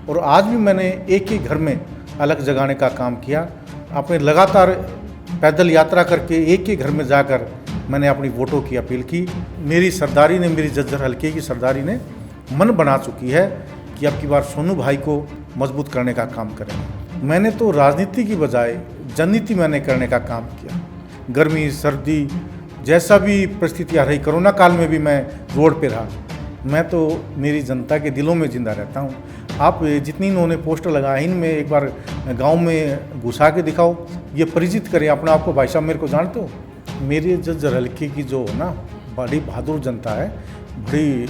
और आज भी मैंने एक ही घर में अलग जगाने का काम किया। अपने लगातार पैदल यात्रा करके एक ही घर में जाकर मैंने अपनी वोटों की अपील की। मेरी सरदारी ने, मेरी झज्जर हल्के की सरदारी ने मन बना चुकी है कि अब की बार सोनू भाई को मजबूत करने का काम करेंगे। मैंने तो राजनीति की बजाय जननीति मैंने करने का काम किया। गर्मी सर्दी जैसा भी परिस्थितियाँ रही, कोरोना काल में भी मैं रोड पे रहा। मैं तो मेरी जनता के दिलों में जिंदा रहता हूँ। आप जितनी इन्होंने पोस्टर लगाए, इनमें एक बार गांव में घुसा के दिखाओ, ये परिचित करें अपने आप को। भाई साहब मेरे को जानते हो, मेरे झज्जर हल्के की जो ना बड़ी बहादुर जनता है, बड़ी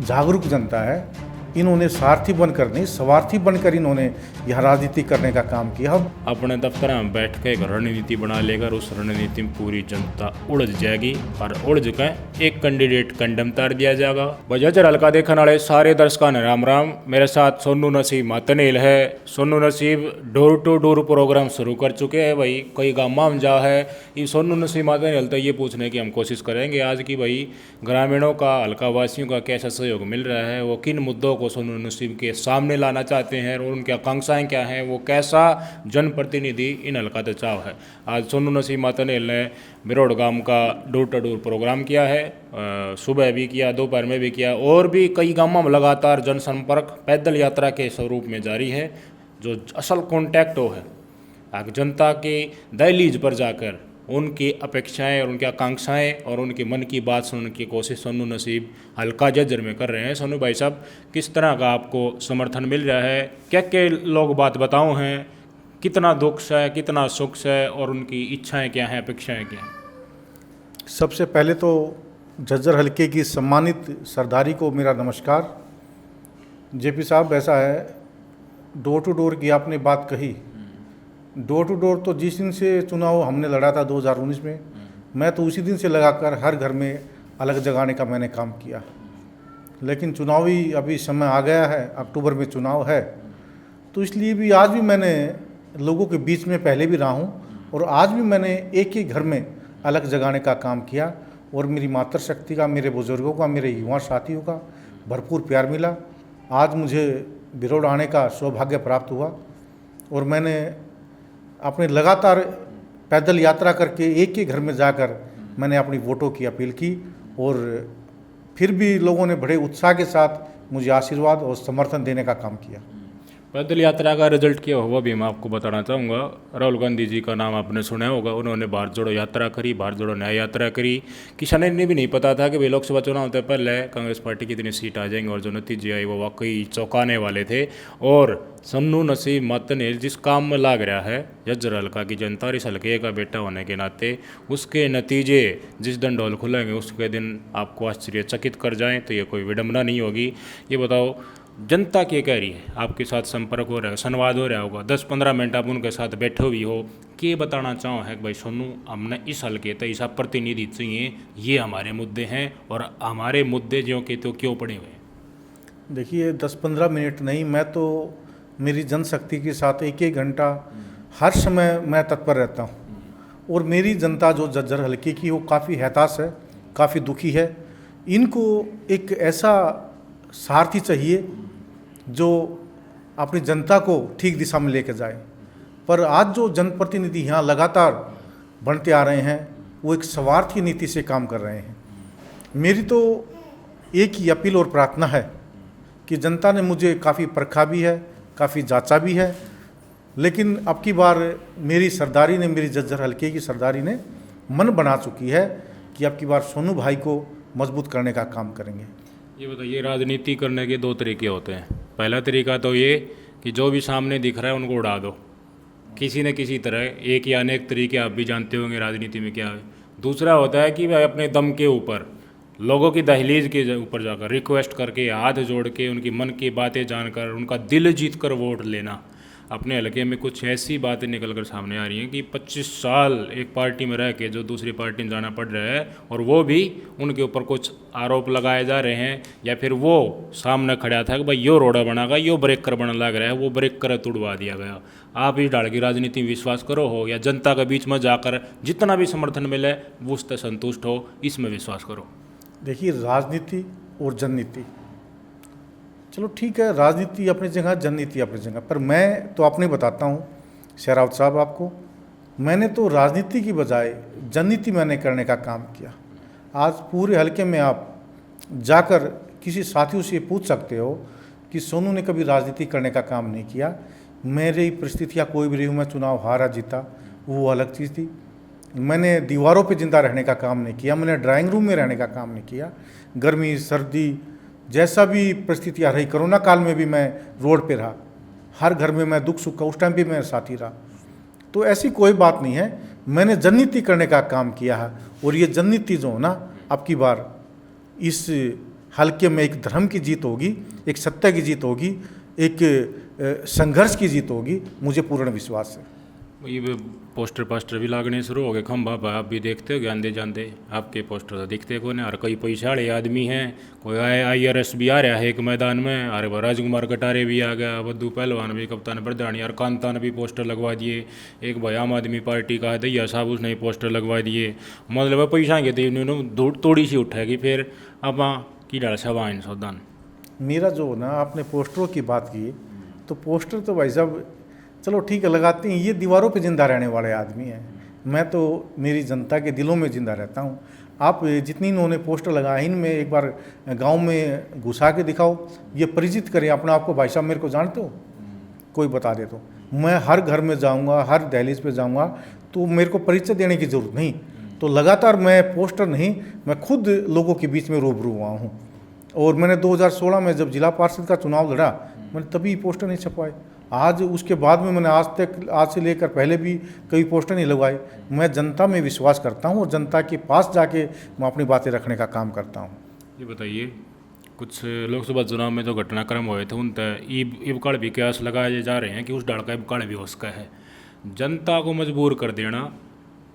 जागरूक जनता है। इन्होंने सारथी बनकर नहीं, स्वार्थी बनकर इन्होंने यह राजनीति करने का काम किया। अपने दफ्तर में बैठ के एक रणनीति बना लेकर उस रणनीति में पूरी जनता उलझ जाएगी और उलझ के एक कैंडिडेट कंडम तार दिया जाएगा। झज्जर हल्का देखने वाले सारे दर्शकों ने राम राम। मेरे साथ सोनू नसीब मातनेल है। सोनू नसीब डोर टू डोर प्रोग्राम शुरू कर चुके हैं। भाई कोई गाँव में जा है, ये सोनू नसीब मातनेल तो ये पूछने की हम कोशिश करेंगे आज की भाई ग्रामीणों का, हल्का वासियों का कैसा सहयोग मिल रहा है, वो किन मुद्दों को सोनू नसीब के सामने लाना चाहते हैं और उनकी आकांक्षाएं क्या हैं, वो कैसा जनप्रतिनिधि इन हल्का का चाव है। आज सोनू नसीब मातनेल ने बिरोड़ गांव का डोर टू डोर प्रोग्राम किया है। सुबह भी किया, दोपहर में भी किया और भी कई गांवों में लगातार जनसंपर्क पैदल यात्रा के स्वरूप में जारी है। जो असल कॉन्टैक्ट हो है जनता के दहलीज पर जाकर उनकी अपेक्षाएं और उनकी आकांक्षाएं और उनके मन की बात सुनने की कोशिश सोनू नसीब हल्का झज्जर में कर रहे हैं। सोनू भाई साहब, किस तरह का आपको समर्थन मिल रहा है? क्या क्या लोग बात बताओ हैं, कितना दुख है, कितना सुख है और उनकी इच्छाएं क्या हैं, अपेक्षाएं क्या हैं? सबसे पहले तो झज्जर हल्के की सम्मानित सरदारी को मेरा नमस्कार। जेपी साहब, ऐसा है, डोर टू डोर की आपने बात कही। डोर टू डोर तो जिस दिन से चुनाव हमने लड़ा था 2019 में, मैं तो उसी दिन से लगाकर हर घर में अलग जगाने का मैंने काम किया। लेकिन चुनावी अभी समय आ गया है, अक्टूबर में चुनाव है, तो इसलिए भी आज भी मैंने लोगों के बीच में पहले भी रहा हूँ और आज भी मैंने एक ही घर में अलग जगाने का काम किया और मेरी मातृशक्ति का, मेरे बुजुर्गों का, मेरे युवा साथियों का भरपूर प्यार मिला। आज मुझे बिरोड़ आने का सौभाग्य प्राप्त हुआ और मैंने अपने लगातार पैदल यात्रा करके एक ही घर में जाकर मैंने अपनी वोटों की अपील की और फिर भी लोगों ने बड़े उत्साह के साथ मुझे आशीर्वाद और समर्थन देने का काम किया। पैदल यात्रा का रिजल्ट क्या हुआ भी मैं आपको बताना चाहूँगा। राहुल गांधी जी का नाम आपने सुना होगा, उन्होंने भारत जोड़ो यात्रा करी, भारत जोड़ो न्याय यात्रा करी। किसान ने भी नहीं पता था कि भाई लोकसभा चुनाव से पहले कांग्रेस पार्टी की इतनी सीट आ जाएंगी और जो नतीजे आए वो वाकई चौंकाने वाले थे। और सोनू नसीब मातनेल जिस काम में लाग रहा है झज्जर हल्का की जनता और इस हल्के का बेटा होने के नाते, उसके नतीजे जिस दिन ढोल खुलेंगे उसके दिन आपको आश्चर्यचकित कर जाएँ तो ये कोई विडम्बना नहीं होगी। ये बताओ, जनता क्या कह रही है? आपके साथ संपर्क हो रहा है, संवाद हो रहा होगा, 10-15 मिनट आप उनके साथ बैठे हुई हो, क्या बताना चाहो है कि भाई सोनू, हमने इस हल्के तो ऐसा प्रतिनिधि चाहिए, ये हमारे मुद्दे हैं और हमारे मुद्दे जो के तो क्यों पड़े हुए? देखिए, 10-15 मिनट नहीं, मैं तो मेरी जनशक्ति के साथ एक एक घंटा हर समय मैं तत्पर रहता हूँ। और मेरी जनता जो झज्जर हल्के की, वो काफ़ी हताश है, काफ़ी दुखी है। इनको एक ऐसा सारथी चाहिए जो अपनी जनता को ठीक दिशा में लेकर जाए। पर आज जो जनप्रतिनिधि यहाँ लगातार बनते आ रहे हैं, वो एक स्वार्थी नीति से काम कर रहे हैं। मेरी तो एक ही अपील और प्रार्थना है कि जनता ने मुझे काफ़ी परखा भी है, काफ़ी जांचा भी है, लेकिन अब की बार मेरी सरदारी ने, मेरी झज्जर हल्के की सरदारी ने मन बना चुकी है कि अब की बार सोनू भाई को मजबूत करने का काम करेंगे। ये बताइए, राजनीति करने के दो तरीके होते हैं। पहला तरीका तो ये कि जो भी सामने दिख रहा है उनको उड़ा दो, किसी न किसी तरह। एक या अनेक तरीके आप भी जानते होंगे राजनीति में क्या है। दूसरा होता है कि भाई अपने दम के ऊपर लोगों की दहलीज के ऊपर जाकर रिक्वेस्ट करके, हाथ जोड़ के, उनकी मन की बातें जानकर, उनका दिल जीत कर वोट लेना। अपने हल्के में कुछ ऐसी बातें निकल कर सामने आ रही हैं कि 25 साल एक पार्टी में रह के जो दूसरी पार्टी में जाना पड़ रहा है और वो भी उनके ऊपर कुछ आरोप लगाए जा रहे हैं, या फिर वो सामने खड़ा था कि भाई यो रोड़ा बनागा, यो ब्रेक कर बना लग रहा है, वो ब्रेक कर तुड़वा दिया गया। आप इस ढाल की राजनीति में विश्वास करो हो या जनता के बीच में जाकर जितना भी समर्थन मिले वो उससे संतुष्ट हो, इसमें विश्वास करो? देखिए, राजनीति और जननीति, चलो ठीक है, राजनीति अपनी जगह, जननीति अपनी जगह, पर मैं तो अपने बताता हूँ शेरावत साहब आपको, मैंने तो राजनीति की बजाय जननीति मैंने करने का काम किया। आज पूरे हलके में आप जाकर किसी साथियों से पूछ सकते हो कि सोनू ने कभी राजनीति करने का काम नहीं किया। मेरी परिस्थितियाँ कोई भी रही हूँ, मैं चुनाव हारा जीता, वो अलग चीज़ थी। मैंने दीवारों पे जिंदा रहने का काम नहीं किया, मैंने ड्राइंग रूम में रहने का काम नहीं किया। गर्मी सर्दी जैसा भी परिस्थितियाँ रही, कोरोना काल में भी मैं रोड पे रहा, हर घर में मैं दुख सुख का उस टाइम भी मैं साथी रहा। तो ऐसी कोई बात नहीं है, मैंने जननीति करने का काम किया है। और ये जननीति जो हो ना, अब की बार इस हल्के में एक धर्म की जीत होगी, एक सत्य की जीत होगी, एक संघर्ष की जीत होगी, मुझे पूर्ण विश्वास है। ये पोस्टर पास्टर भी लागने शुरू हो गए, खम्भा आप भी देखते हो आंदे जाते, आपके पोस्टर तो दिखते को नहीं। और कई पैसा वाले आदमी हैं, कोई IRS भी आ रहा है एक मैदान में, अरे वो राजकुमार कटारे भी आ गया, बद्दू पहलवान भी, कप्तान प्रधानी और कांता ने भी पोस्टर लगवा दिए। एक भाई आम आदमी पार्टी का है दैया साहब, उसने पोस्टर लगवा दिए। मतलब पैसा के तो तोड़ी सी उठेगी, फिर अब की डाल सवा इन सौदान। मेरा जो ना, आपने पोस्टरों की बात की, तो पोस्टर तो भाई साहब चलो ठीक है लगाते हैं, ये दीवारों पे जिंदा रहने वाले आदमी हैं। मैं तो मेरी जनता के दिलों में जिंदा रहता हूँ। आप जितनी इन्होंने पोस्टर लगाए, इनमें एक बार गांव में घुसा के दिखाओ, ये परिचित करें अपने आप को। भाई साहब मेरे को जानते हो, कोई बता दे तो मैं हर घर में जाऊँगा, हर दहलीज पे जाऊँगा, तो मेरे को परिचय देने की ज़रूरत नहीं। तो लगातार मैं पोस्टर नहीं, मैं खुद लोगों के बीच में रूबरू हुआ हूँ। और मैंने 2016 में जब जिला पार्षद का चुनाव लड़ा, मैंने तभी पोस्टर नहीं छपवाए। आज उसके बाद में मैंने आज से लेकर पहले भी कई पोस्टर नहीं लगवाए। मैं जनता में विश्वास करता हूँ और जनता के पास जाके मैं अपनी बातें रखने का काम करता हूँ। ये बताइए, कुछ लोकसभा चुनाव में जो घटनाक्रम हुए थे उन तय इबकाड़ भी कयास लगाए जा रहे हैं कि उस डाल का इबकाड़ भी उसका है। जनता को मजबूर कर देना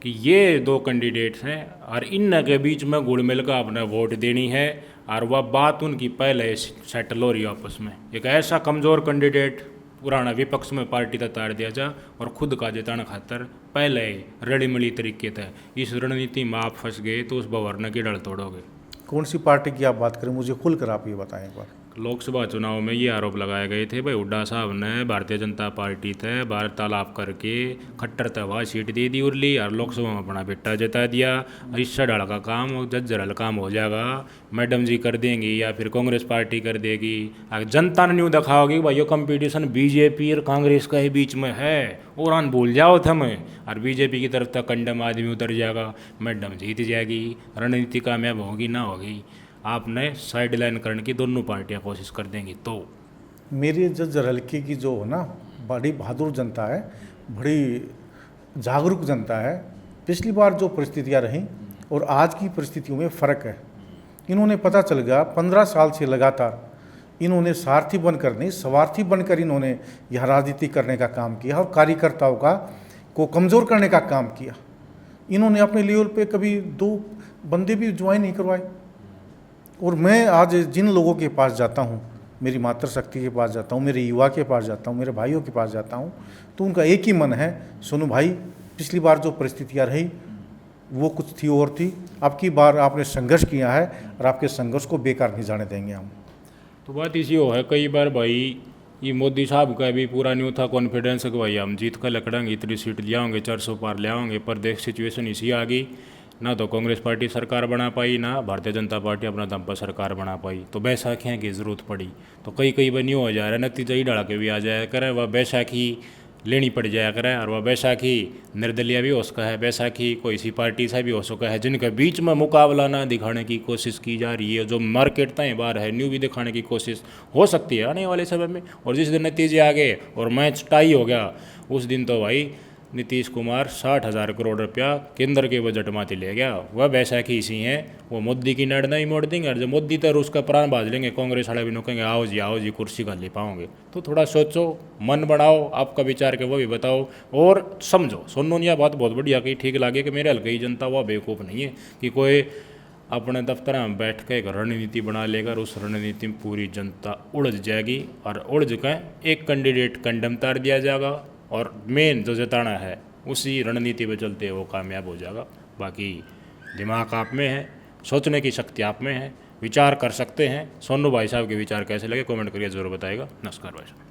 कि ये दो कैंडिडेट्स हैं और इन के बीच में गुड़ मिल कर अपना वोट देनी है, और वह बात उनकी पहले सेटल हो रही है आपस में। एक ऐसा कमज़ोर कैंडिडेट पुराना विपक्ष में पार्टी का तार दिया जा और खुद का जिताना खातर पहले रड़ीमड़ी तरीके थे। इस रणनीति में आप फंस गए तो उस भवरना की डर तोड़ोगे। कौन सी पार्टी की आप बात करें, मुझे खुलकर आप ये बताएं एक बार। लोकसभा चुनाव में ये आरोप लगाए गए थे भाई हुड्डा साहब ने भारतीय जनता पार्टी थे वार्तालाप करके खट्टर तवा सीट दे दी उरली और लोकसभा में अपना बेटा जता दिया। इससे डर का काम और जज्जरल काम हो जाएगा, मैडम जी कर देंगी या फिर कांग्रेस पार्टी कर देगी। अगर जनता ने न्यू दिखाओगी भाई ये कंपटीशन बीजेपी और कांग्रेस का ही बीच में है, और आन भूल जाओ थम, और बीजेपी की तरफ तक कंडम आदमी उतर जाएगा, मैडम जीत जाएगी, रणनीति कामयाब होगी ना होगी। आपने साइड लाइन करने की दोनों पार्टियां कोशिश कर देंगी। तो मेरे जज्जर हल्के की जो हो ना, बड़ी बहादुर जनता है, बड़ी जागरूक जनता है। पिछली बार जो परिस्थितियां रहीं और आज की परिस्थितियों में फ़र्क है। इन्होंने पता चल गया 15 साल से लगातार इन्होंने सारथी बनकर नहीं, स्वार्थी बनकर इन्होंने यह राजनीति करने का काम किया और कार्यकर्ताओं को कमज़ोर करने का काम किया। इन्होंने अपने लेवल पे कभी 2 बंदे भी ज्वाइन नहीं करवाए। और मैं आज जिन लोगों के पास जाता हूँ, मेरी मातृशक्ति के पास जाता हूँ, मेरे युवा के पास जाता हूँ, मेरे भाइयों के पास जाता हूँ, तो उनका एक ही मन है, सोनू भाई पिछली बार जो परिस्थितियाँ रही वो कुछ थी और थी, अब की बार आपने संघर्ष किया है और आपके संघर्ष को बेकार नहीं जाने देंगे हम। तो बात इसी हो है, कई बार भाई ये मोदी साहब का भी पूरा न्यू था कॉन्फिडेंस कि भाई हम जीत कर लकड़ेंगे, इतनी सीट ले आओगे, 400 पार ले आओगे, पर देख सिचुएशन इसी आ गई, ना तो कांग्रेस पार्टी सरकार बना पाई, ना भारतीय जनता पार्टी अपना दम पर सरकार बना पाई। तो बैसाखियाँ की ज़रूरत पड़ी, तो कई बार न्यू हो जा रहा है, नतीजा ही डरा के भी आ जाया करे, वह बैसाखी लेनी पड़ जाया करे। और वह बैसाखी निर्दलीय भी हो सका है, बैसाखी कोई सी पार्टी से भी हो सका है, जिनके बीच में मुकाबला ना दिखाने की कोशिश की जा रही है, जो मार्केट तय बार है न्यू भी दिखाने की कोशिश हो सकती है आने वाले समय में। और जिस दिन नतीजे आ गए और मैच टाई हो गया, उस दिन तो भाई नीतीश कुमार 60,000 करोड़ रुपया केंद्र के बजट में ले गया। वह बैसाखी इसी हैं, वो मोदी की नड़ नहीं मोड़ देंगे, और जब मोदी तर उसका प्राण बाज लेंगे, कांग्रेस वाले भी नुकेंगे आओ जी कुर्सी कर ले पाओगे। तो थोड़ा सोचो, मन बढ़ाओ, आपका विचार के वो भी बताओ और समझो। सोनू ने यह बात बहुत बढ़िया कही, ठीक लगे कि मेरे हल्के की जनता वह बेवकूफ़ नहीं है कि कोई अपने दफ्तर में बैठ के एक रणनीति बना लेकर उस रणनीति में पूरी जनता उलझ जाएगी, और उलझ के एक कैंडिडेट कंडम तार दिया जाएगा और मेन जो जताना है उसी रणनीति पे चलते वो कामयाब हो जाएगा। बाकी दिमाग आप में है, सोचने की शक्ति आप में है, विचार कर सकते हैं। सोनू भाई साहब के विचार कैसे लगे कमेंट करिए, ज़रूर बताएगा। नमस्कार भाई साहब।